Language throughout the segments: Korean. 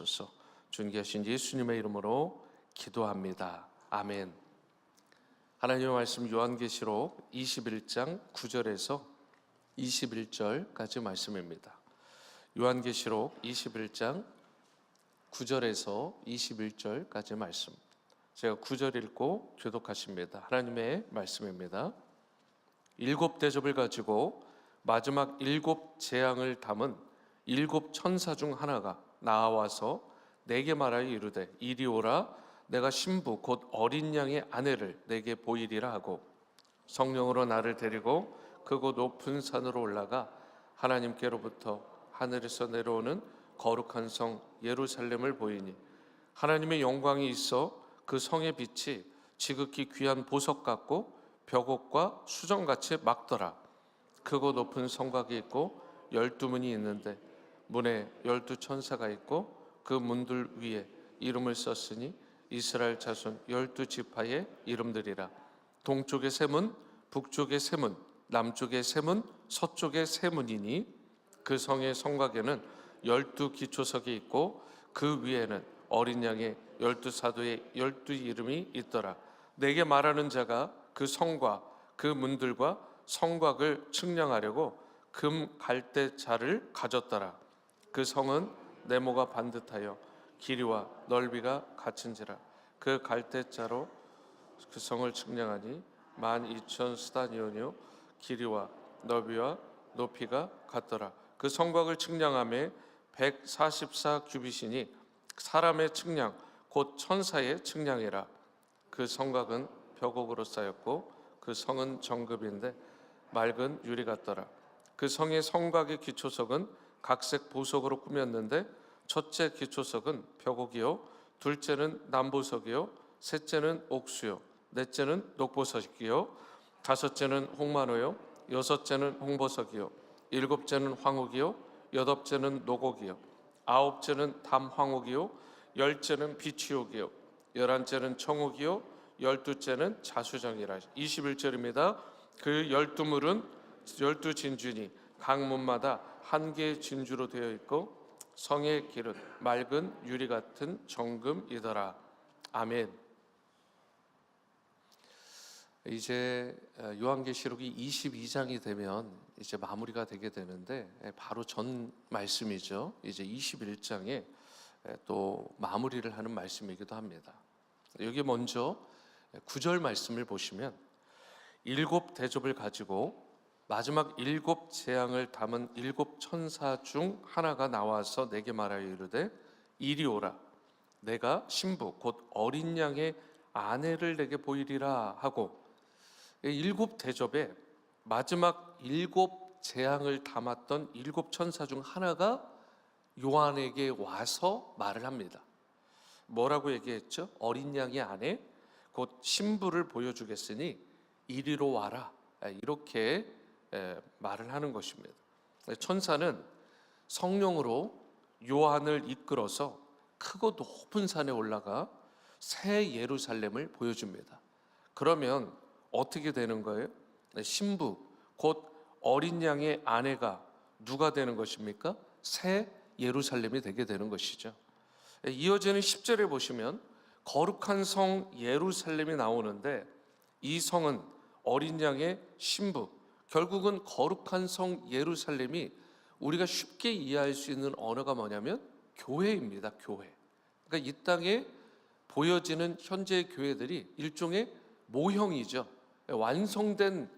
주옵소서. 존귀하신 예수님의 이름으로 기도합니다. 아멘. 하나님의 말씀 요한계시록 21장 9절에서 21절까지 말씀입니다. 요한계시록 21장 9절에서 21절까지 말씀. 제가 9절 읽고 교독하십니다. 하나님의 말씀입니다. 일곱 대접을 가지고 마지막 일곱 재앙을 담은 일곱 천사 중 하나가 나와서 내게 말하여 이르되 이리 오라. 내가 신부 곧 어린 양의 아내를 내게 보이리라 하고 성령으로 나를 데리고 그곳 높은 산으로 올라가 하나님께로부터 하늘에서 내려오는 거룩한 성 예루살렘을 보이니 하나님의 영광이 있어 그 성의 빛이 지극히 귀한 보석 같고 벽옥과 수정같이 막더라. 크고 높은 성곽이 있고 12문이 있는데 문에 12천사가 있고 그 문들 위에 이름을 썼으니 이스라엘 자손 12지파의 이름들이라. 동쪽의 세 문, 북쪽의 세 문, 남쪽의 세 문, 서쪽의 세 문이니 그 성의 성곽에는 12기초석이 있고 그 위에는 어린 양의 12사도의 12 이름이 있더라. 내게 말하는 자가 그 성과 그 문들과 성곽을 측량하려고 금 갈대자를 가졌더라. 그 성은 네모가 반듯하여 길이와 넓이가 같은지라. 그 갈대자로 그 성을 측량하니 12,000스타니온이요 길이와 넓이와 높이가 같더라. 그 성곽을 측량함에 144규빗이니 사람의 측량 곧 천사의 측량이라. 그 성곽은 벽옥으로 쌓였고 그 성은 정금인데 맑은 유리 같더라. 그 성의 성곽의 기초석은 각색 보석으로 꾸몄는데 첫째 기초석은 벽옥이요 둘째는 남보석이요 셋째는 옥수요 넷째는 녹보석이요 다섯째는 홍마노요 여섯째는 홍보석이요 일곱째는 황옥이요 여덟째는 녹옥이요 아홉째는 담황옥이요 열째는 비취옥이요 열한째는 청옥이요 열두째는 자수정이라. 21절입니다. 그 12물은 12진주니 각 문마다 한 개의 진주로 되어 있고 성의 길은 맑은 유리 같은 정금이더라. 아멘. 이제 요한계시록이 22장이 되면 이제 마무리가 되게 되는데 바로 전 말씀이죠. 이제 21장에 또 마무리를 하는 말씀이기도 합니다. 여기 먼저 9절 말씀을 보시면 일곱 대접을 가지고 마지막 일곱 재앙을 담은 일곱 천사 중 하나가 나와서 내게 말하여 이르되 이리 오라. 내가 신부 곧 어린 양의 아내를 내게 보이리라 하고 일곱 대접에 마지막 일곱 재앙을 담았던 일곱 천사 중 하나가 요한에게 와서 말을 합니다. 뭐라고 얘기했죠? 어린 양의 아내 곧 신부를 보여주겠으니 이리로 와라. 이렇게 말을 하는 것입니다. 천사는 성령으로 요한을 이끌어서 크고 높은 산에 올라가 새 예루살렘을 보여줍니다. 그러면 어떻게 되는 거예요? 신부 곧 어린 양의 아내가 누가 되는 것입니까? 새 예루살렘이 되게 되는 것이죠. 이어지는 10절에 보시면 거룩한 성 예루살렘이 나오는데 이 성은 어린 양의 신부, 결국은 거룩한 성 예루살렘이 우리가 쉽게 이해할 수 있는 언어가 뭐냐면 교회입니다. 교회. 그러니까 이 땅에 보여지는 현재의 교회들이 일종의 모형이죠. 완성된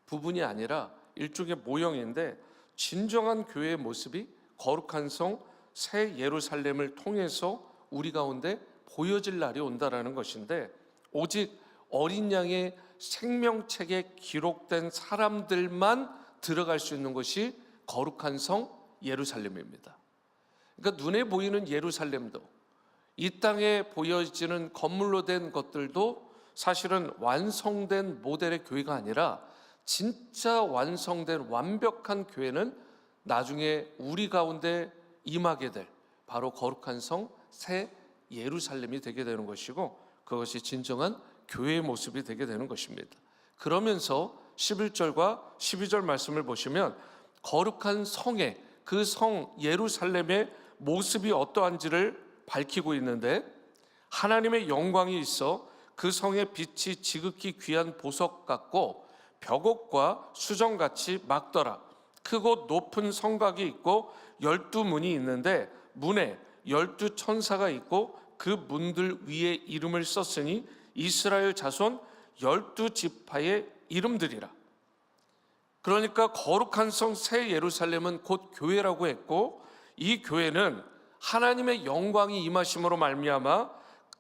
부분이 아니라 일종의 모형인데 진정한 교회의 모습이 거룩한 성 새 예루살렘을 통해서 우리 가운데 보여질 날이 온다라는 것인데 오직 어린 양의 생명책에 기록된 사람들만 들어갈 수 있는 것이 거룩한 성 예루살렘입니다. 그러니까 눈에 보이는 예루살렘도 이 땅에 보여지는 건물로 된 것들도 사실은 완성된 모델의 교회가 아니라 진짜 완성된 완벽한 교회는 나중에 우리 가운데 임하게 될 바로 거룩한 성 새 예루살렘이 되게 되는 것이고 그것이 진정한 교회의 모습이 되게 되는 것입니다. 그러면서 11절과 12절 말씀을 보시면 거룩한 성의 그 성 예루살렘의 모습이 어떠한지를 밝히고 있는데, 하나님의 영광이 있어 그 성의 빛이 지극히 귀한 보석 같고 벽옥과 수정같이 막더라. 크고 높은 성곽이 있고 12문이 있는데 문에 12천사가 있고 그 문들 위에 이름을 썼으니 이스라엘 자손 12지파의 이름들이라. 그러니까 거룩한 성 새 예루살렘은 곧 교회라고 했고, 이 교회는 하나님의 영광이 임하심으로 말미암아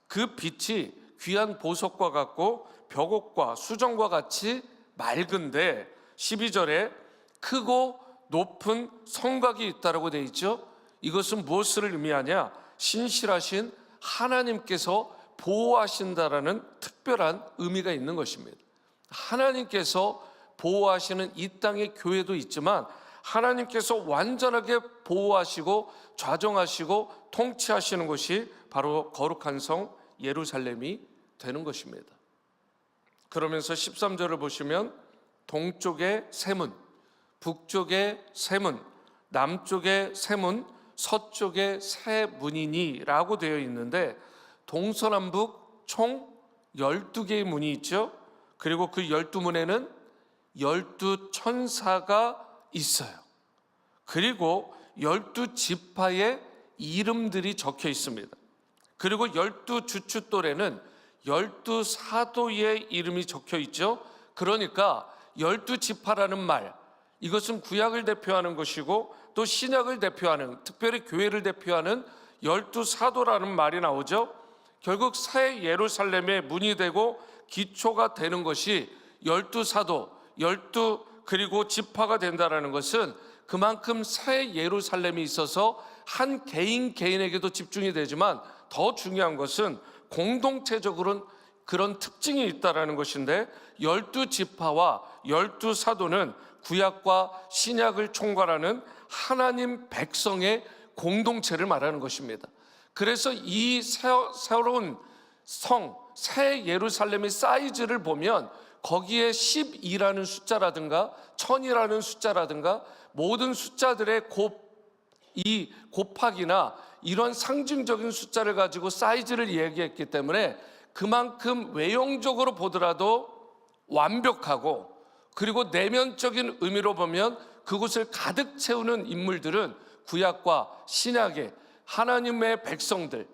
그 빛이 귀한 보석과 같고 벽옥과 수정과 같이 맑은데, 12절에 크고 높은 성곽이 있다라고 되어 있죠. 이것은 무엇을 의미하냐? 신실하신 하나님께서 보호하신다라는 특별한 의미가 있는 것입니다. 하나님께서 보호하시는 이 땅의 교회도 있지만 하나님께서 완전하게 보호하시고 좌정하시고 통치하시는 것이 바로 거룩한 성 예루살렘이 되는 것입니다. 그러면서 13절을 보시면 동쪽에 세 문, 북쪽에 세 문, 남쪽에 세 문, 서쪽에 세 문이니 라고 되어 있는데, 동서남북 총 12개의 문이 있죠. 그리고 그 12문에는 12천사가 있어요. 그리고 12지파의 이름들이 적혀 있습니다. 그리고 12주춧돌에는 12사도의 이름이 적혀 있죠. 그러니까 12지파라는 말, 이것은 구약을 대표하는 것이고 또 신약을 대표하는, 특별히 교회를 대표하는 12사도라는 말이 나오죠. 결국 새 예루살렘의 문이 되고 기초가 되는 것이 12사도, 12 그리고 지파가 된다는 것은 그만큼 새 예루살렘이 있어서 한 개인 개인에게도 집중이 되지만 더 중요한 것은 공동체적으로는 그런 특징이 있다는 것인데, 12지파와 12사도는 구약과 신약을 총괄하는 하나님 백성의 공동체를 말하는 것입니다. 그래서 이 새로운 성, 새 예루살렘의 사이즈를 보면 거기에 12라는 숫자라든가 1000이라는 숫자라든가 모든 숫자들의 이 곱하기나 이런 상징적인 숫자를 가지고 사이즈를 얘기했기 때문에 그만큼 외형적으로 보더라도 완벽하고, 그리고 내면적인 의미로 보면 그곳을 가득 채우는 인물들은 구약과 신약의 하나님의 백성들,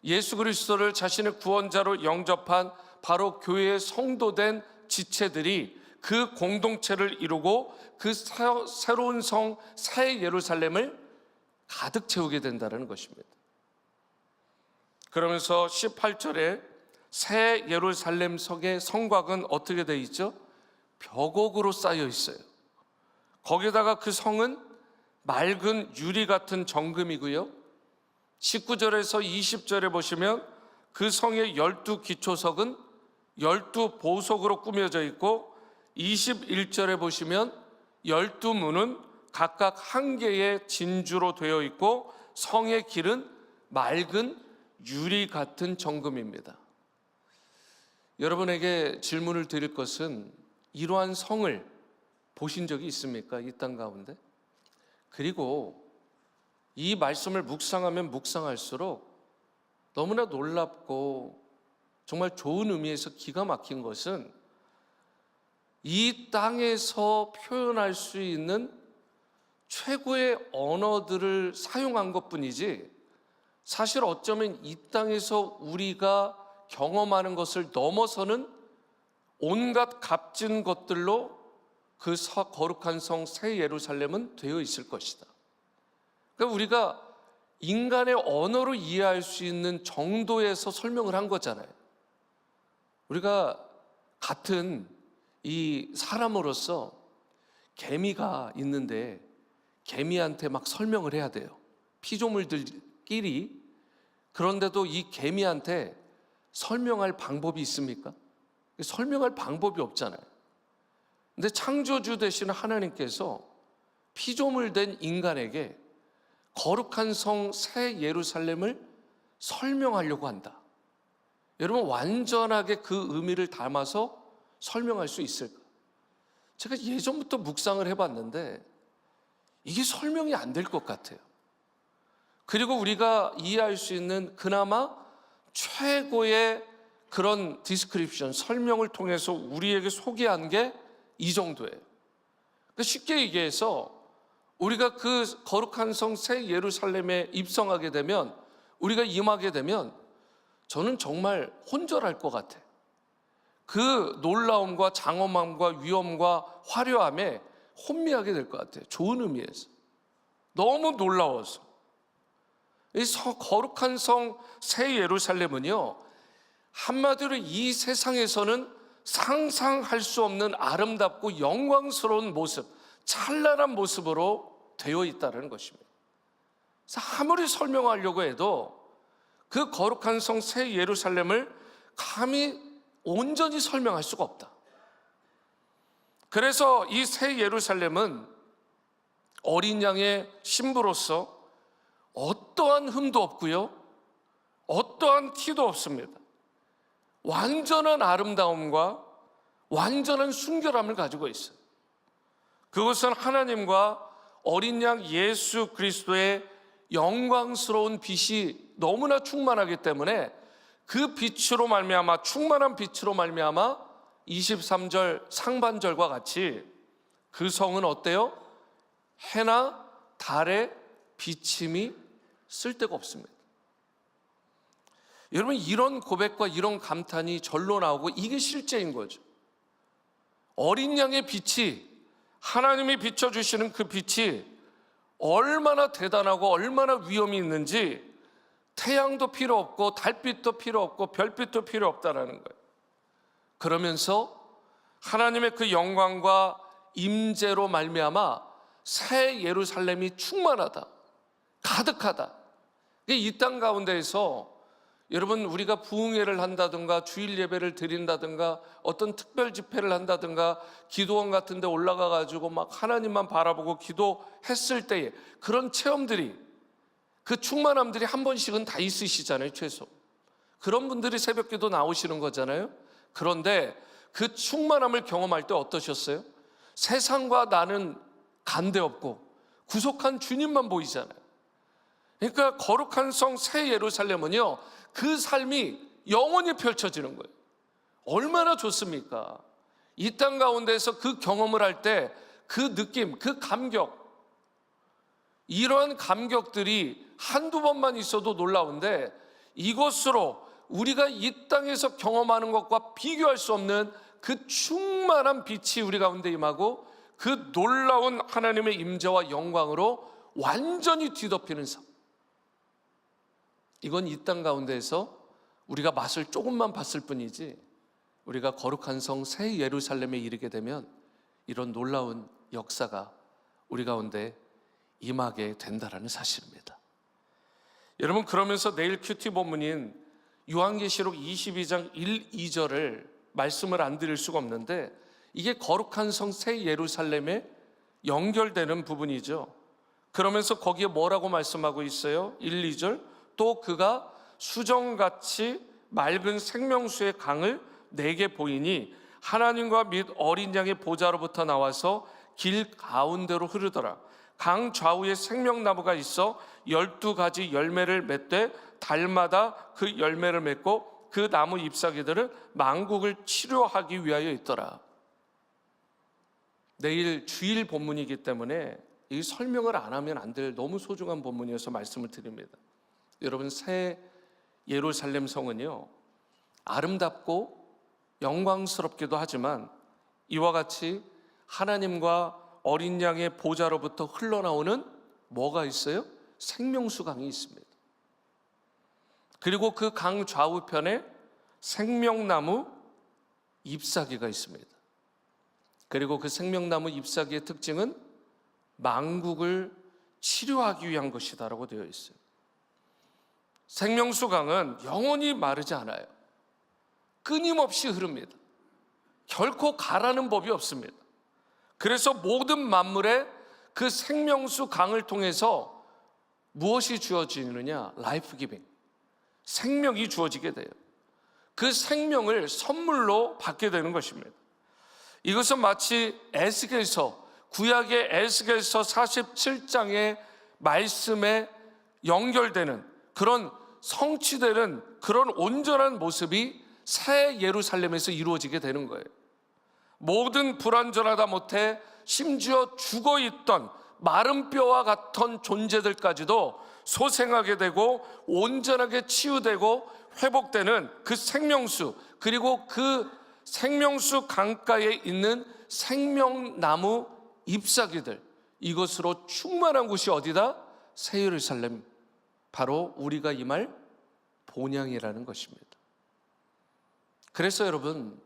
예수 그리스도를 자신의 구원자로 영접한 바로 교회의 성도된 지체들이 그 공동체를 이루고 그 새로운 성 새 예루살렘을 가득 채우게 된다는 것입니다. 그러면서 18절에 새 예루살렘 성의 성곽은 어떻게 되어 있죠? 벽옥으로 쌓여 있어요. 거기다가 그 성은 맑은 유리 같은 정금이고요. 19절에서 20절에 보시면 그 성의 12기초석은 12보석으로 꾸며져 있고, 21절에 보시면 12문은 각각 한 개의 진주로 되어 있고 성의 길은 맑은 유리 같은 정금입니다. 여러분에게 질문을 드릴 것은, 이러한 성을 보신 적이 있습니까? 이 땅 가운데? 그리고 이 말씀을 묵상하면 묵상할수록 너무나 놀랍고 정말 좋은 의미에서 기가 막힌 것은, 이 땅에서 표현할 수 있는 최고의 언어들을 사용한 것뿐이지, 사실 어쩌면 이 땅에서 우리가 경험하는 것을 넘어서는 온갖 값진 것들로 그 거룩한 성 새 예루살렘은 되어 있을 것이다. 그러니까 우리가 인간의 언어로 이해할 수 있는 정도에서 설명을 한 거잖아요. 우리가 같은 이 사람으로서 개미가 있는데 개미한테 막 설명을 해야 돼요. 피조물들끼리. 그런데도 이 개미한테 설명할 방법이 있습니까? 설명할 방법이 없잖아요. 근데 창조주 되신 하나님께서 피조물 된 인간에게 거룩한 성 새 예루살렘을 설명하려고 한다. 여러분, 완전하게 그 의미를 담아서 설명할 수 있을까? 제가 예전부터 묵상을 해봤는데 이게 설명이 안 될 것 같아요. 그리고 우리가 이해할 수 있는 그나마 최고의 그런 디스크립션, 설명을 통해서 우리에게 소개한 게 이 정도예요. 쉽게 얘기해서 우리가 그 거룩한 성 새 예루살렘에 입성하게 되면, 우리가 임하게 되면 저는 정말 혼절할 것 같아. 그 놀라움과 장엄함과 위엄과 화려함에 혼미하게 될 것 같아요. 좋은 의미에서. 너무 놀라워서. 이 거룩한 성 새 예루살렘은요, 한마디로 이 세상에서는 상상할 수 없는 아름답고 영광스러운 모습, 찬란한 모습으로 되어 있다는 것입니다. 그래서 아무리 설명하려고 해도 그 거룩한 성 새 예루살렘을 감히 온전히 설명할 수가 없다. 그래서 이 새 예루살렘은 어린 양의 신부로서 어떠한 흠도 없고요, 어떠한 티도 없습니다. 완전한 아름다움과 완전한 순결함을 가지고 있어요. 그것은 하나님과 어린 양 예수 그리스도의 영광스러운 빛이 너무나 충만하기 때문에 그 빛으로 말미암아, 충만한 빛으로 말미암아 23절 상반절과 같이 그 성은 어때요? 해나 달의 비침이 쓸데가 없습니다. 여러분, 이런 고백과 이런 감탄이 절로 나오고 이게 실제인 거죠. 어린 양의 빛이, 하나님이 비춰주시는 그 빛이 얼마나 대단하고 얼마나 위엄이 있는지 태양도 필요 없고 달빛도 필요 없고 별빛도 필요 없다라는 거예요. 그러면서 하나님의 그 영광과 임재로 말미암아 새 예루살렘이 충만하다, 가득하다. 이 땅 가운데에서 여러분, 우리가 부흥회를 한다든가 주일 예배를 드린다든가 어떤 특별 집회를 한다든가 기도원 같은 데 올라가 가지고 막 하나님만 바라보고 기도했을 때에 그런 체험들이, 그 충만함들이 한 번씩은 다 있으시잖아요. 최소 그런 분들이 새벽기도 나오시는 거잖아요. 그런데 그 충만함을 경험할 때 어떠셨어요? 세상과 나는 간데없고 구속한 주님만 보이잖아요. 그러니까 거룩한 성 새 예루살렘은요, 그 삶이 영원히 펼쳐지는 거예요. 얼마나 좋습니까? 이 땅 가운데서 그 경험을 할 때 그 느낌, 그 감격, 이러한 감격들이 한두 번만 있어도 놀라운데, 이것으로 우리가 이 땅에서 경험하는 것과 비교할 수 없는 그 충만한 빛이 우리 가운데 임하고 그 놀라운 하나님의 임재와 영광으로 완전히 뒤덮이는 삶, 이건 이 땅 가운데에서 우리가 맛을 조금만 봤을 뿐이지, 우리가 거룩한 성 새 예루살렘에 이르게 되면 이런 놀라운 역사가 우리 가운데 임하게 된다라는 사실입니다. 여러분, 그러면서 내일 큐티 본문인 요한계시록 22장 1, 2절을 말씀을 안 드릴 수가 없는데, 이게 거룩한 성 새 예루살렘에 연결되는 부분이죠. 그러면서 거기에 뭐라고 말씀하고 있어요? 1, 2절, 또 그가 수정같이 맑은 생명수의 강을 내게 보이니 하나님과 및 어린 양의 보좌로부터 나와서 길 가운데로 흐르더라. 강 좌우에 생명나무가 있어 12가지 열매를 맺되 달마다 그 열매를 맺고 그 나무 잎사귀들은 만국을 치료하기 위하여 있더라. 내일 주일 본문이기 때문에 이 설명을 안 하면 안 될 너무 소중한 본문이어서 말씀을 드립니다. 여러분, 새 예루살렘 성은요, 아름답고 영광스럽기도 하지만 이와 같이 하나님과 어린 양의 보좌로부터 흘러나오는 뭐가 있어요? 생명수 강이 있습니다. 그리고 그 강 좌우편에 생명나무 잎사귀가 있습니다. 그리고 그 생명나무 잎사귀의 특징은 만국을 치료하기 위한 것이다라고 되어 있어요. 생명수 강은 영원히 마르지 않아요. 끊임없이 흐릅니다. 결코 가라는 법이 없습니다. 그래서 모든 만물에 그 생명수 강을 통해서 무엇이 주어지느냐? 라이프 기빙, 생명이 주어지게 돼요. 그 생명을 선물로 받게 되는 것입니다. 이것은 마치 에스겔서, 구약의 에스겔서 47장의 말씀에 연결되는, 그런 성취되는 그런 온전한 모습이 새 예루살렘에서 이루어지게 되는 거예요. 모든 불완전하다 못해 심지어 죽어있던 마른 뼈와 같은 존재들까지도 소생하게 되고 온전하게 치유되고 회복되는 그 생명수, 그리고 그 생명수 강가에 있는 생명나무 잎사귀들, 이것으로 충만한 곳이 어디다? 새 예루살렘, 바로 우리가 임할 본향이라는 것입니다. 그래서 여러분,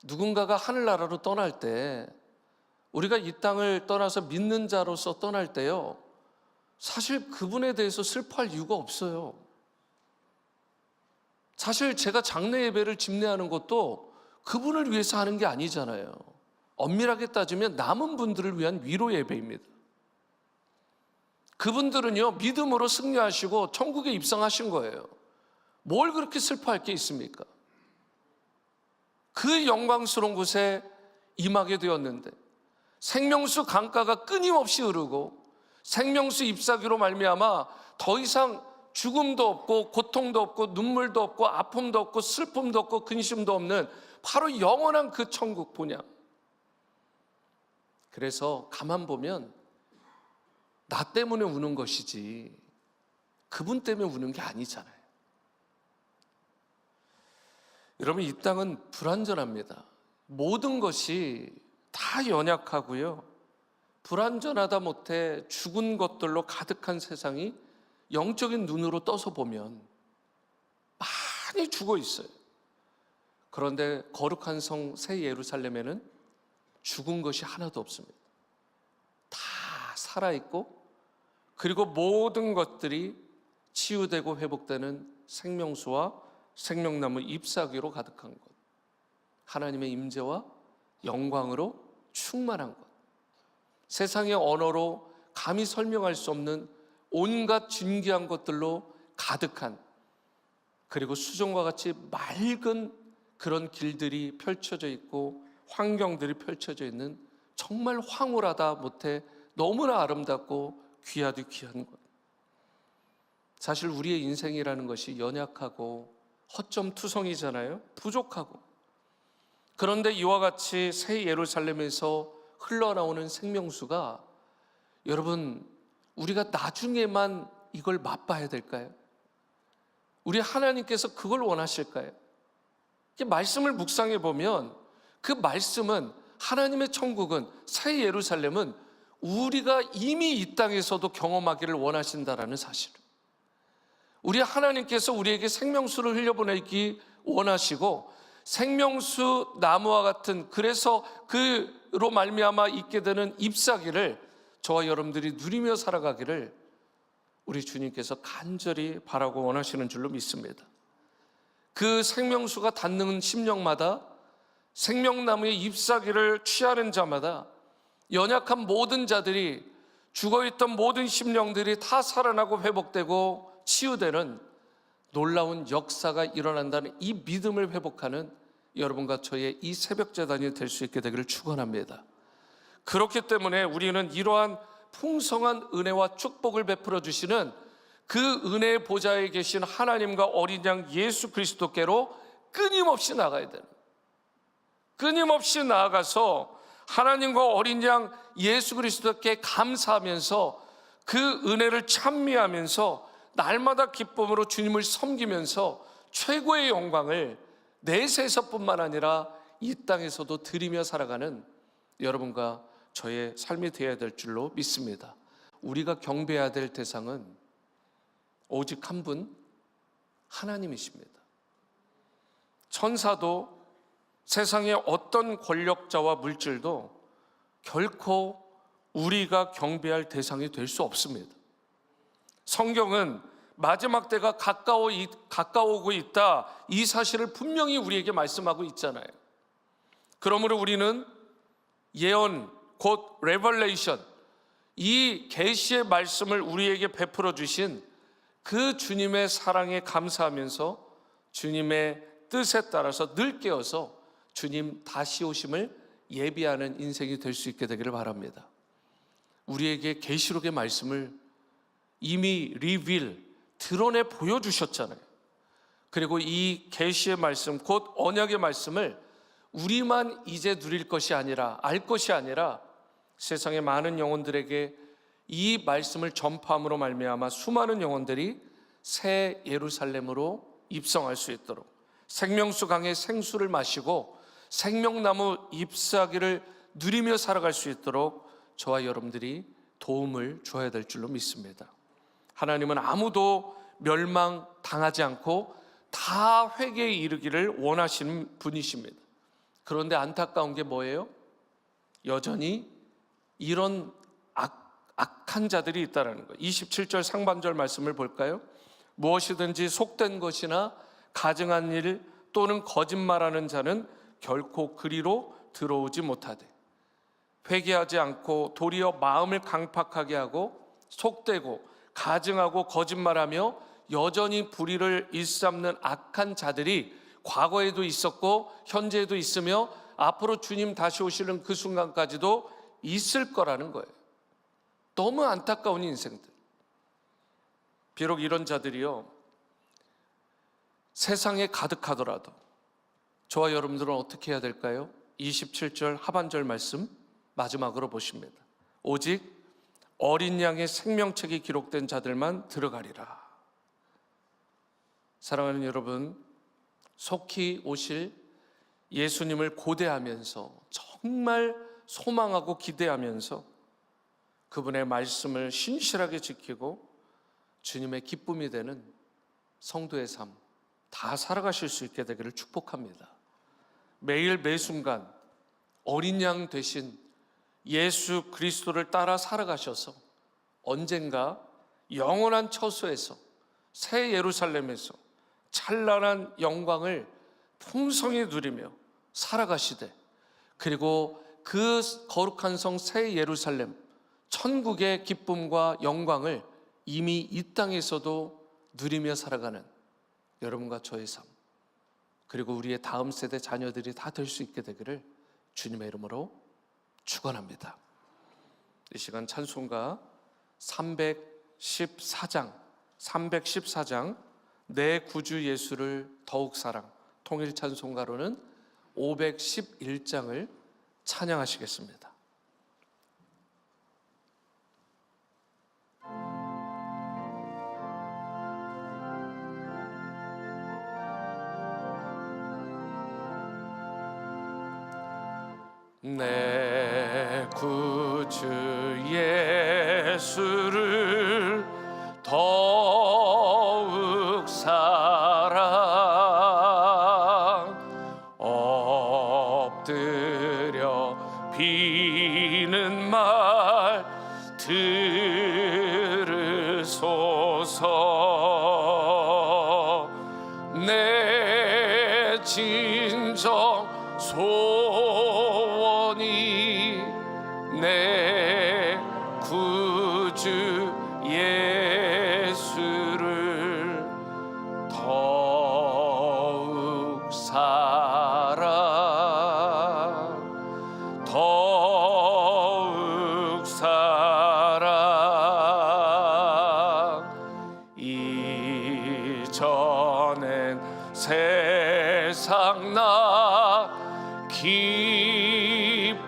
누군가가 하늘나라로 떠날 때, 우리가 이 땅을 떠나서 믿는 자로서 떠날 때요, 사실 그분에 대해서 슬퍼할 이유가 없어요. 사실 제가 장례 예배를 집례하는 것도 그분을 위해서 하는 게 아니잖아요. 엄밀하게 따지면 남은 분들을 위한 위로 예배입니다. 그분들은요, 믿음으로 승리하시고 천국에 입성하신 거예요. 뭘 그렇게 슬퍼할 게 있습니까? 그 영광스러운 곳에 임하게 되었는데, 생명수 강가가 끊임없이 흐르고 생명수 잎사귀로 말미암아 더 이상 죽음도 없고 고통도 없고 눈물도 없고 아픔도 없고 슬픔도 없고 근심도 없는 바로 영원한 그 천국 본향. 그래서 가만 보면 나 때문에 우는 것이지 그분 때문에 우는 게 아니잖아요. 여러분, 이 땅은 불완전합니다. 모든 것이 다 연약하고요, 불완전하다 못해 죽은 것들로 가득한 세상이 영적인 눈으로 떠서 보면 많이 죽어 있어요. 그런데 거룩한 성 새 예루살렘에는 죽은 것이 하나도 없습니다. 다 살아있고, 그리고 모든 것들이 치유되고 회복되는 생명수와 생명나무 잎사귀로 가득한 것, 하나님의 임재와 영광으로 충만한 것, 세상의 언어로 감히 설명할 수 없는 온갖 진귀한 것들로 가득한, 그리고 수정과 같이 맑은 그런 길들이 펼쳐져 있고 환경들이 펼쳐져 있는, 정말 황홀하다 못해 너무나 아름답고 귀하디 귀한 것. 사실 우리의 인생이라는 것이 연약하고 허점투성이잖아요. 부족하고. 그런데 이와 같이 새 예루살렘에서 흘러나오는 생명수가, 여러분, 우리가 나중에만 이걸 맛봐야 될까요? 우리 하나님께서 그걸 원하실까요? 말씀을 묵상해 보면 그 말씀은, 하나님의 천국은, 새 예루살렘은 우리가 이미 이 땅에서도 경험하기를 원하신다라는 사실. 우리 하나님께서 우리에게 생명수를 흘려보내기 원하시고, 생명수 나무와 같은, 그래서 그로 말미암아 있게 되는 잎사귀를 저와 여러분들이 누리며 살아가기를 우리 주님께서 간절히 바라고 원하시는 줄로 믿습니다. 그 생명수가 닿는 심령마다, 생명나무의 잎사귀를 취하는 자마다 연약한 모든 자들이, 죽어있던 모든 심령들이 다 살아나고 회복되고 치유되는 놀라운 역사가 일어난다는 이 믿음을 회복하는 여러분과 저의 이 새벽 제단이 될 수 있게 되기를 축원합니다. 그렇기 때문에 우리는 이러한 풍성한 은혜와 축복을 베풀어 주시는 그 은혜의 보좌에 계신 하나님과 어린 양 예수 그리스도께로 끊임없이 나가야 되는, 끊임없이 나아가서 하나님과 어린 양 예수 그리스도께 감사하면서 그 은혜를 찬미하면서 날마다 기쁨으로 주님을 섬기면서 최고의 영광을 내세에서뿐만 아니라 이 땅에서도 드리며 살아가는 여러분과 저의 삶이 되어야 될 줄로 믿습니다. 우리가 경배해야 될 대상은 오직 한 분, 하나님이십니다. 천사도 세상의 어떤 권력자와 물질도 결코 우리가 경배할 대상이 될 수 없습니다. 성경은 마지막 때가 가까워오고 있다, 이 사실을 분명히 우리에게 말씀하고 있잖아요. 그러므로 우리는 예언, 곧 레벌레이션, 이 계시의 말씀을 우리에게 베풀어 주신 그 주님의 사랑에 감사하면서 주님의 뜻에 따라서 늘 깨어서 주님 다시 오심을 예비하는 인생이 될 수 있게 되기를 바랍니다. 우리에게 계시록의 말씀을 이미 드러내 보여주셨잖아요. 그리고 이 계시의 말씀, 곧 언약의 말씀을 우리만 이제 누릴 것이 아니라, 알 것이 아니라 세상의 많은 영혼들에게 이 말씀을 전파함으로 말미암아 수많은 영혼들이 새 예루살렘으로 입성할 수 있도록, 생명수 강의 생수를 마시고 생명나무 잎사귀를 누리며 살아갈 수 있도록 저와 여러분들이 도움을 줘야 될 줄로 믿습니다. 하나님은 아무도 멸망당하지 않고 다 회개에 이르기를 원하시는 분이십니다. 그런데 안타까운 게 뭐예요? 여전히 이런 악한 자들이 있다는 거예요. 27절 상반절 말씀을 볼까요? 무엇이든지 속된 것이나 가증한 일 또는 거짓말하는 자는 결코 그리로 들어오지 못하되, 회개하지 않고 도리어 마음을 강팍하게 하고 속되고 가증하고 거짓말하며 여전히 불의를 일삼는 악한 자들이 과거에도 있었고 현재에도 있으며 앞으로 주님 다시 오시는 그 순간까지도 있을 거라는 거예요. 너무 안타까운 인생들. 비록 이런 자들이요, 세상에 가득하더라도 저와 여러분들은 어떻게 해야 될까요? 27절 하반절 말씀 마지막으로 보십니다. 오직 어린 양의 생명책이 기록된 자들만 들어가리라. 사랑하는 여러분, 속히 오실 예수님을 고대하면서, 정말 소망하고 기대하면서 그분의 말씀을 신실하게 지키고 주님의 기쁨이 되는 성도의 삶 다 살아가실 수 있게 되기를 축복합니다. 매일 매순간 어린 양 되신 예수 그리스도를 따라 살아가셔서 언젠가 영원한 처소에서, 새 예루살렘에서 찬란한 영광을 풍성히 누리며 살아가시되, 그리고 그 거룩한 성 새 예루살렘, 천국의 기쁨과 영광을 이미 이 땅에서도 누리며 살아가는 여러분과 저의 삶, 그리고 우리의 다음 세대 자녀들이 다 될 수 있게 되기를 주님의 이름으로 축원합니다. 이 시간 찬송가 314장 내 구주 예수를 더욱 사랑, 통일 찬송가로는 511장을 찬양하시겠습니다. 내 구주 예수를 더욱 사랑, 엎드려 비는 말 들으소서. 내 진정 소원이 내 구주 예수를 더욱 사랑, 더욱 사랑. 이전엔 세상 나 기뻤어도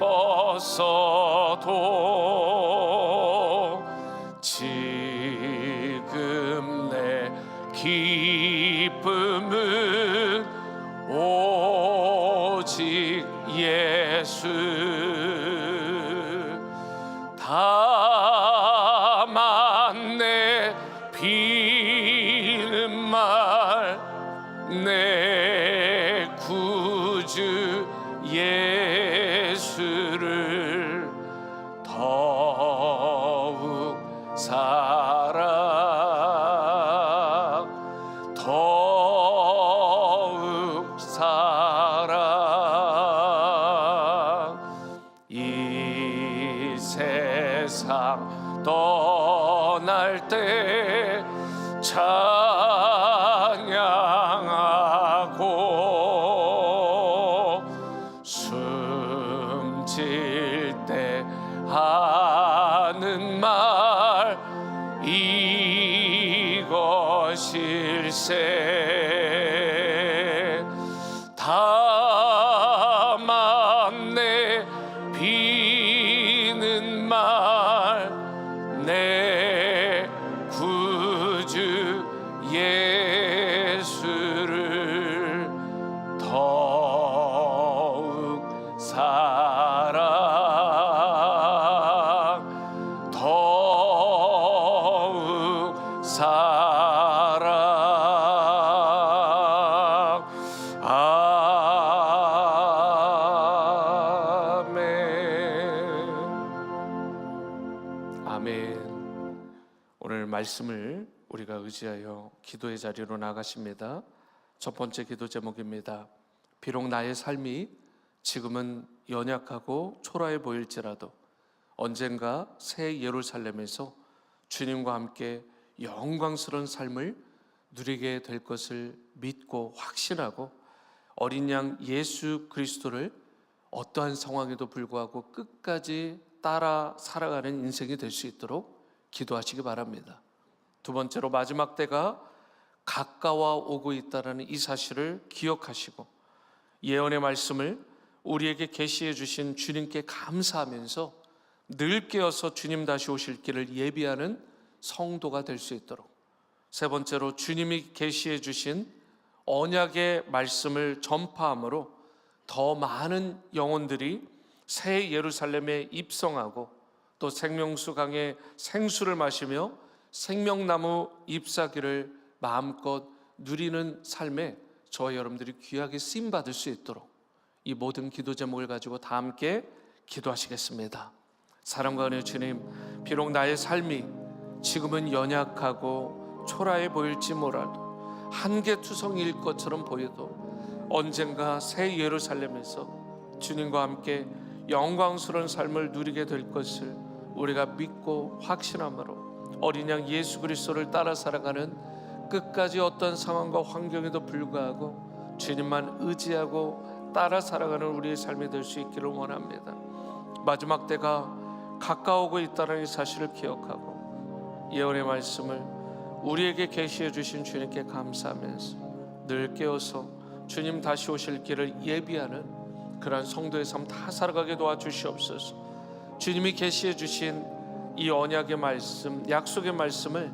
지금 내 기쁨은 오직 예수. 다만 내 비는 말 내 구주 예수를 더욱 사랑, 더욱 사랑. 이 세상 떠날 때 찬양하고 숨질 때 하는 말, 이 일세 다만 내 비는 말 내 구주 예수를 더욱 사랑 더욱 사랑 아멘. 오늘 말씀을 우리가 의지하여 기도의 자리로 나가십니다. 첫 번째 기도 제목입니다. 비록 나의 삶이 지금은 연약하고 초라해 보일지라도 언젠가 새 예루살렘에서 주님과 함께 영광스러운 삶을 누리게 될 것을 믿고 확신하고 어린 양 예수 그리스도를 어떠한 상황에도 불구하고 끝까지 따라 살아가는 인생이 될 수 있도록 기도하시기 바랍니다. 두 번째로 마지막 때가 가까워 오고 있다는 이 사실을 기억하시고 예언의 말씀을 우리에게 계시해 주신 주님께 감사하면서 늘 깨어서 주님 다시 오실 길을 예비하는 성도가 될 수 있도록, 세 번째로 주님이 계시해 주신 언약의 말씀을 전파함으로 더 많은 영혼들이 새 예루살렘에 입성하고 또 생명수 강의 생수를 마시며 생명나무 잎사귀를 마음껏 누리는 삶에 저와 여러분들이 귀하게 쓰임받을 수 있도록 이 모든 기도 제목을 가지고 다 함께 기도하시겠습니다. 사랑과 은혜의 주님, 비록 나의 삶이 지금은 연약하고 초라해 보일지 몰라도 한계투성이일 것처럼 보여도 언젠가 새 예루살렘에서 주님과 함께 영광스러운 삶을 누리게 될 것을 우리가 믿고 확신함으로 어린 양 예수 그리스도를 따라 살아가는 끝까지 어떤 상황과 환경에도 불구하고 주님만 의지하고 따라 살아가는 우리의 삶이 될 수 있기를 원합니다. 마지막 때가 가까워오고 있다는 이 사실을 기억하고 예언의 말씀을 우리에게 계시해 주신 주님께 감사하면서 늘 깨어서 주님 다시 오실 길을 예비하는 그러한 성도의 삶 다 살아가게 도와주시옵소서. 주님이 계시해 주신 이 언약의 말씀, 약속의 말씀을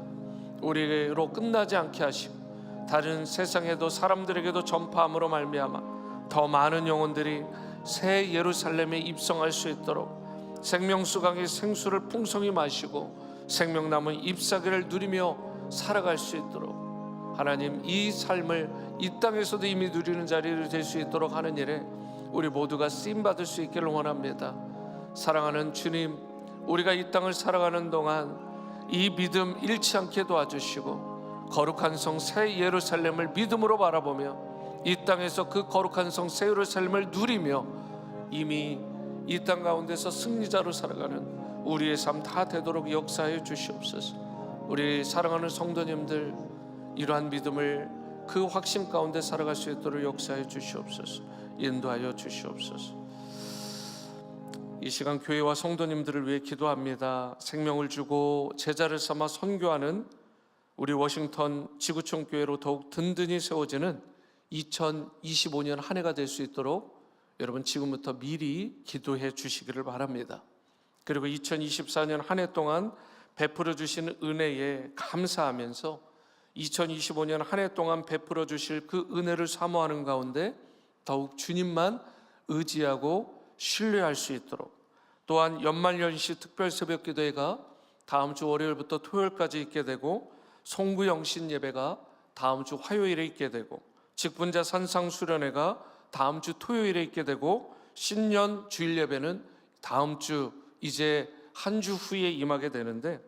우리로 끝나지 않게 하시고 다른 세상에도 사람들에게도 전파함으로 말미암아 더 많은 영혼들이 새 예루살렘에 입성할 수 있도록 생명수 강의 생수를 풍성히 마시고 생명나무 잎사귀를 누리며 살아갈 수 있도록 하나님, 이 삶을 이 땅에서도 이미 누리는 자리를 될 수 있도록 하는 일에 우리 모두가 쓰임받을 수 있기를 원합니다. 사랑하는 주님, 우리가 이 땅을 살아가는 동안 이 믿음 잃지 않게 도와주시고 거룩한 성 새 예루살렘을 믿음으로 바라보며 이 땅에서 그 거룩한 성 새 예루살렘을 누리며 이미 이 땅 가운데서 승리자로 살아가는 우리의 삶 다 되도록 역사해 주시옵소서. 우리 사랑하는 성도님들 이러한 믿음을 그 확신 가운데 살아갈 수 있도록 역사해 주시옵소서. 인도하여 주시옵소서. 이 시간 교회와 성도님들을 위해 기도합니다. 생명을 주고 제자를 삼아 선교하는 우리 워싱턴 지구촌 교회로 더욱 든든히 세워지는 2025년 한 해가 될 수 있도록 여러분 지금부터 미리 기도해 주시기를 바랍니다. 그리고 2024년 한 해 동안 베풀어 주신 은혜에 감사하면서 2025년 한 해 동안 베풀어 주실 그 은혜를 사모하는 가운데 더욱 주님만 의지하고 신뢰할 수 있도록, 또한 연말연시 특별 새벽 기도회가 다음 주 월요일부터 토요일까지 있게 되고 송구 영신 예배가 다음 주 화요일에 있게 되고 직분자 산상 수련회가 다음 주 토요일에 있게 되고 신년 주일 예배는 다음 주 이제 한 주 후에 임하게 되는데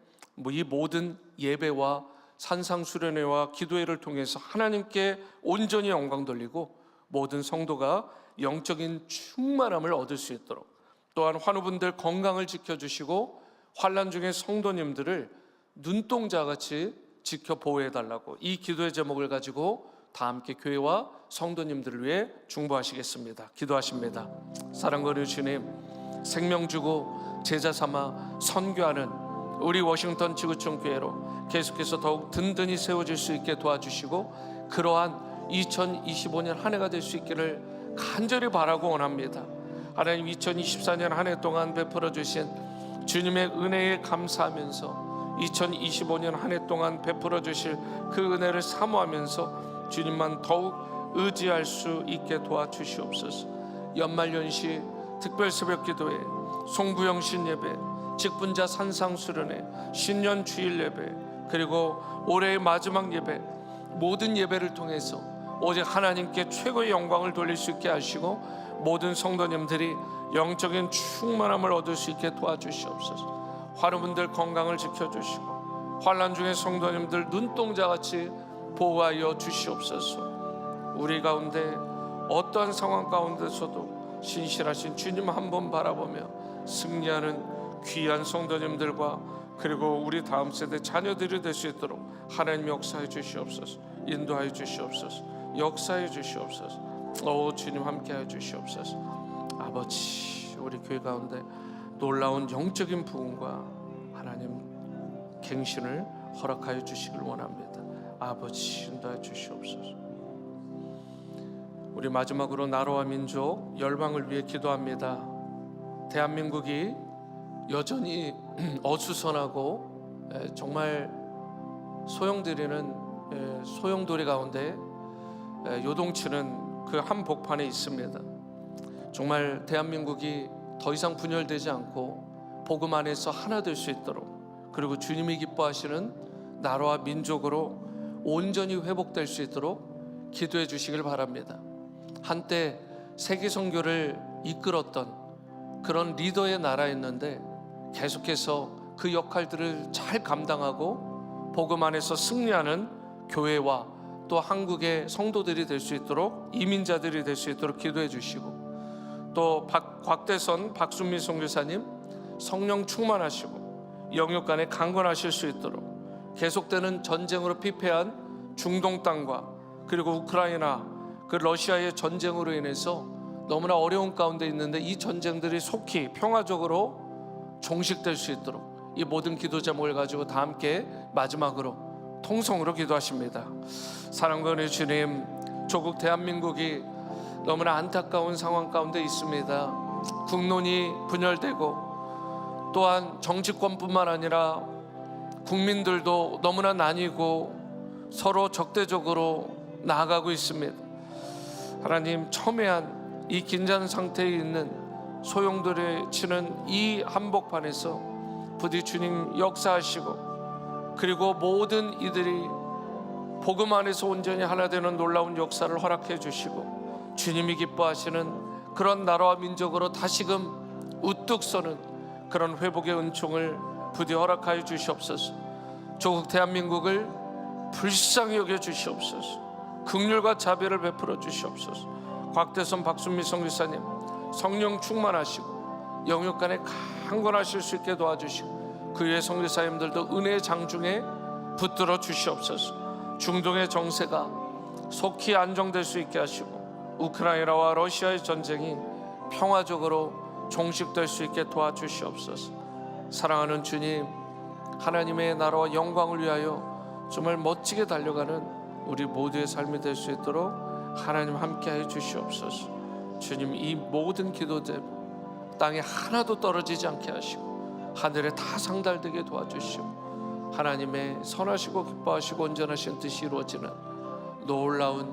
이 모든 예배와 산상 수련회와 기도회를 통해서 하나님께 온전히 영광 돌리고 모든 성도가 영적인 충만함을 얻을 수 있도록, 또한 환우분들 건강을 지켜주시고 환난 중에 성도님들을 눈동자같이 지켜 보호해달라고 이 기도의 제목을 가지고 다 함께 교회와 성도님들을 위해 중보하시겠습니다. 기도하십니다. 사랑과 은혜 주님, 생명 주고 제자 삼아 선교하는 우리 워싱턴 지구촌 교회로 계속해서 더욱 든든히 세워질 수 있게 도와주시고 그러한 2025년 한 해가 될 수 있기를 간절히 바라고 원합니다. 하나님, 2024년 한 해 동안 베풀어 주신 주님의 은혜에 감사하면서 2025년 한 해 동안 베풀어 주실 그 은혜를 사모하면서 주님만 더욱 의지할 수 있게 도와주시옵소서. 연말연시 특별 새벽기도회, 송구영 신예배, 직분자 산상수련회, 신년 주일 예배, 그리고 올해의 마지막 예배, 모든 예배를 통해서 오직 하나님께 최고의 영광을 돌릴 수 있게 하시고 모든 성도님들이 영적인 충만함을 얻을 수 있게 도와주시옵소서. 환우분들 건강을 지켜주시고 환난 중에 성도님들 눈동자같이 보호하여 주시옵소서. 우리 가운데 어떠한 상황 가운데서도 신실하신 주님 한 번 바라보며 승리하는 귀한 성도님들과 그리고 우리 다음 세대 자녀들이 될 수 있도록 하나님 역사해 주시옵소서. 인도하여 주시옵소서. 역사해 주시옵소서. 오 주님 함께하여 주시옵소서. 아버지, 우리 교회 가운데 놀라운 영적인 부흥과 하나님 갱신을 허락하여 주시길 원합니다. 아버지, 인도하여 주시옵소서. 우리 마지막으로 나라와 민족 열방을 위해 기도합니다. 대한민국이 여전히 어수선하고 정말 소용돌이는 소용돌이 가운데 요동치는 그 한복판에 있습니다. 정말 대한민국이 더 이상 분열되지 않고 복음 안에서 하나 될 수 있도록, 그리고 주님이 기뻐하시는 나라와 민족으로 온전히 회복될 수 있도록 기도해 주시길 바랍니다. 한때 세계 선교를 이끌었던 그런 리더의 나라였는데 계속해서 그 역할들을 잘 감당하고 복음 안에서 승리하는 교회와 또 한국의 성도들이 될 수 있도록, 이민자들이 될 수 있도록 기도해 주시고, 또 곽대선 박순미 선교사님 성령 충만하시고 영육 간에 강건하실 수 있도록, 계속되는 전쟁으로 피폐한 중동 땅과 그리고 우크라이나 그 러시아의 전쟁으로 인해서 너무나 어려운 가운데 있는데 이 전쟁들이 속히 평화적으로 종식될 수 있도록 이 모든 기도 제목을 가지고 다 함께 마지막으로 통성으로 기도하십니다. 사랑과 은혜 주님, 조국 대한민국이 너무나 안타까운 상황 가운데 있습니다. 국론이 분열되고 또한 정치권뿐만 아니라 국민들도 너무나 나뉘고 서로 적대적으로 나아가고 있습니다. 하나님, 첨예한 이 긴장 상태에 있는 소용돌이 치는 이 한복판에서 부디 주님 역사하시고, 그리고 모든 이들이 복음 안에서 온전히 하나 되는 놀라운 역사를 허락해 주시고, 주님이 기뻐하시는 그런 나라와 민족으로 다시금 우뚝 서는 그런 회복의 은총을 부디 허락하여 주시옵소서. 조국 대한민국을 불쌍히 여겨 주시옵소서. 긍휼과 자비를 베풀어 주시옵소서. 곽대선 박순미 선교사님 성령 충만하시고 영육 간에 강건하실 수 있게 도와주시고, 그 위에 선교사님들도 은혜의 장중에 붙들어 주시옵소서. 중동의 정세가 속히 안정될 수 있게 하시고 우크라이나와 러시아의 전쟁이 평화적으로 종식될 수 있게 도와주시옵소서. 사랑하는 주님, 하나님의 나라와 영광을 위하여 정말 멋지게 달려가는 우리 모두의 삶이 될 수 있도록 하나님 함께하여 주시옵소서. 주님, 이 모든 기도들 땅에 하나도 떨어지지 않게 하시고 하늘에 다 상달되게 도와주시고 하나님의 선하시고 기뻐하시고 온전하신 뜻이 이루어지는 놀라운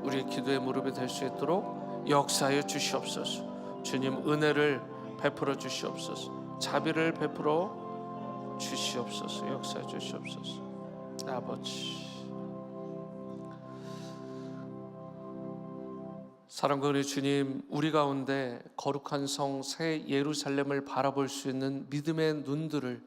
우리 기도의 무릎이 될 수 있도록 역사하여 주시옵소서. 주님, 은혜를 베풀어 주시옵소서. 자비를 베풀어 주시옵소서. 역사해 주시옵소서. 아버지, 사랑과 은혜 주님, 우리 가운데 거룩한 성 새 예루살렘을 바라볼 수 있는 믿음의 눈들을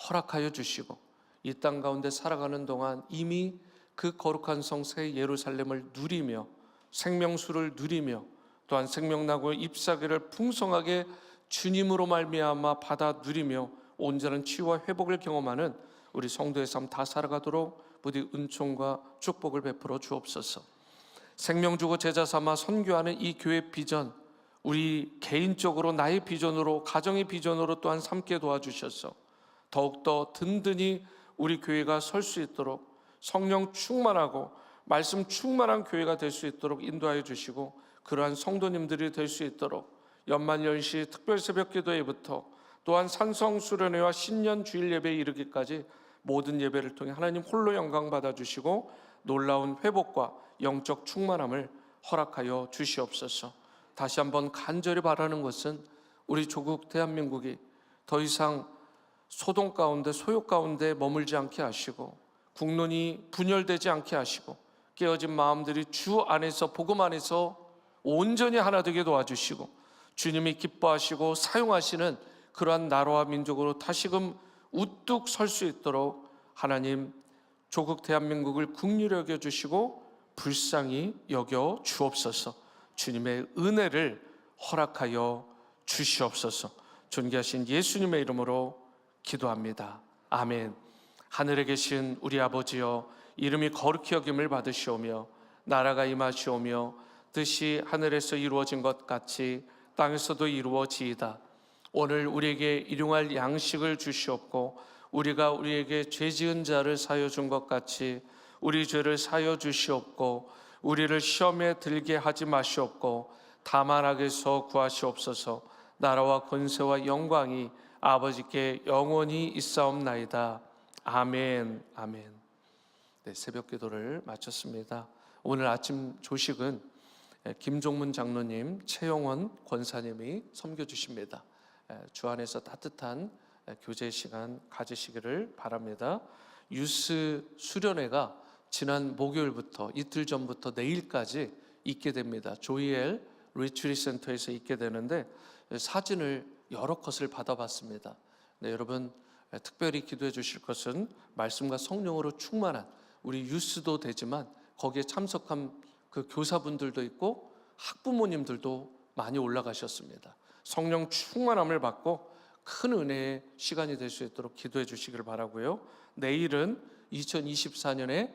허락하여 주시고, 이 땅 가운데 살아가는 동안 이미 그 거룩한 성 새 예루살렘을 누리며 생명수를 누리며 또한 생명나고 잎사귀를 풍성하게 주님으로 말미암아 받아 누리며 온전한 치유와 회복을 경험하는 우리 성도의 삶 다 살아가도록 부디 은총과 축복을 베풀어 주옵소서. 생명 주고 제자 삼아 선교하는 이 교회 비전, 우리 개인적으로 나의 비전으로, 가정의 비전으로 또한 삼게 도와주셔서 더욱더 든든히 우리 교회가 설 수 있도록 성령 충만하고 말씀 충만한 교회가 될 수 있도록 인도하여 주시고, 그러한 성도님들이 될 수 있도록 연말연시 특별 새벽 기도회부터 또한 산성 수련회와 신년 주일 예배에 이르기까지 모든 예배를 통해 하나님 홀로 영광 받아 주시고 놀라운 회복과 영적 충만함을 허락하여 주시옵소서. 다시 한번 간절히 바라는 것은 우리 조국 대한민국이 더 이상 소동 가운데 소욕 가운데 머물지 않게 하시고, 국론이 분열되지 않게 하시고, 깨어진 마음들이 주 안에서 복음 안에서 온전히 하나 되게 도와주시고, 주님이 기뻐하시고 사용하시는 그러한 나라와 민족으로 다시금 우뚝 설 수 있도록 하나님 조국 대한민국을 긍휼히 여겨 주시고 불쌍히 여겨 주옵소서. 주님의 은혜를 허락하여 주시옵소서. 존귀하신 예수님의 이름으로 기도합니다. 아멘. 하늘에 계신 우리 아버지여, 이름이 거룩히 여김을 받으시오며 나라가 임하시오며 뜻이 하늘에서 이루어진 것 같이 땅에서도 이루어지이다. 오늘 우리에게 일용할 양식을 주시옵고, 우리가 우리에게 죄 지은 자를 사하여 준 것 같이 우리 죄를 사하여 주시옵고, 우리를 시험에 들게 하지 마시옵고 다만 악에서 구하시옵소서. 나라와 권세와 영광이 아버지께 영원히 있사옵나이다. 아멘. 아멘. 네, 새벽 기도를 마쳤습니다. 오늘 아침 조식은 김종문 장로님, 최영원 권사님이 섬겨주십니다. 주 안에서 따뜻한 교제 시간 가지시기를 바랍니다. 유스 수련회가 지난 목요일부터 이틀 전부터 내일까지 있게 됩니다. 조이엘 리트리트 센터에서 있게 되는데 사진을 여러 컷을 받아봤습니다. 네, 여러분 특별히 기도해 주실 것은 말씀과 성령으로 충만한 우리 유스도 되지만 거기에 참석한 그 교사분들도 있고 학부모님들도 많이 올라가셨습니다. 성령 충만함을 받고 큰 은혜의 시간이 될 수 있도록 기도해 주시길 바라고요. 내일은 2024년의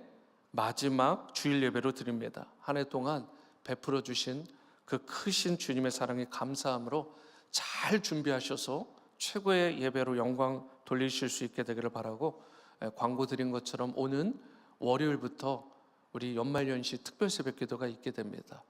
마지막 주일 예배로 드립니다. 한 해 동안 베풀어 주신 그 크신 주님의 사랑에 감사함으로 잘 준비하셔서 최고의 예배로 영광 돌리실 수 있게 되기를 바라고, 광고 드린 것처럼 오는 월요일부터 우리 연말연시 특별 새벽 기도가 있게 됩니다.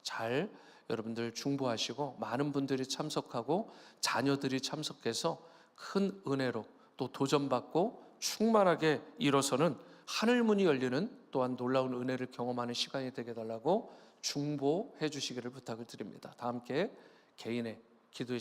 잘 여러분들 중보하시고 많은 분들이 참석하고 자녀들이 참석해서 큰 은혜로 또 도전받고 충만하게 일어서는 하늘문이 열리는 또한 놀라운 은혜를 경험하는 시간이 되게 달라고 중보해 주시기를 부탁을 드립니다. 다 함께 개인의 기도의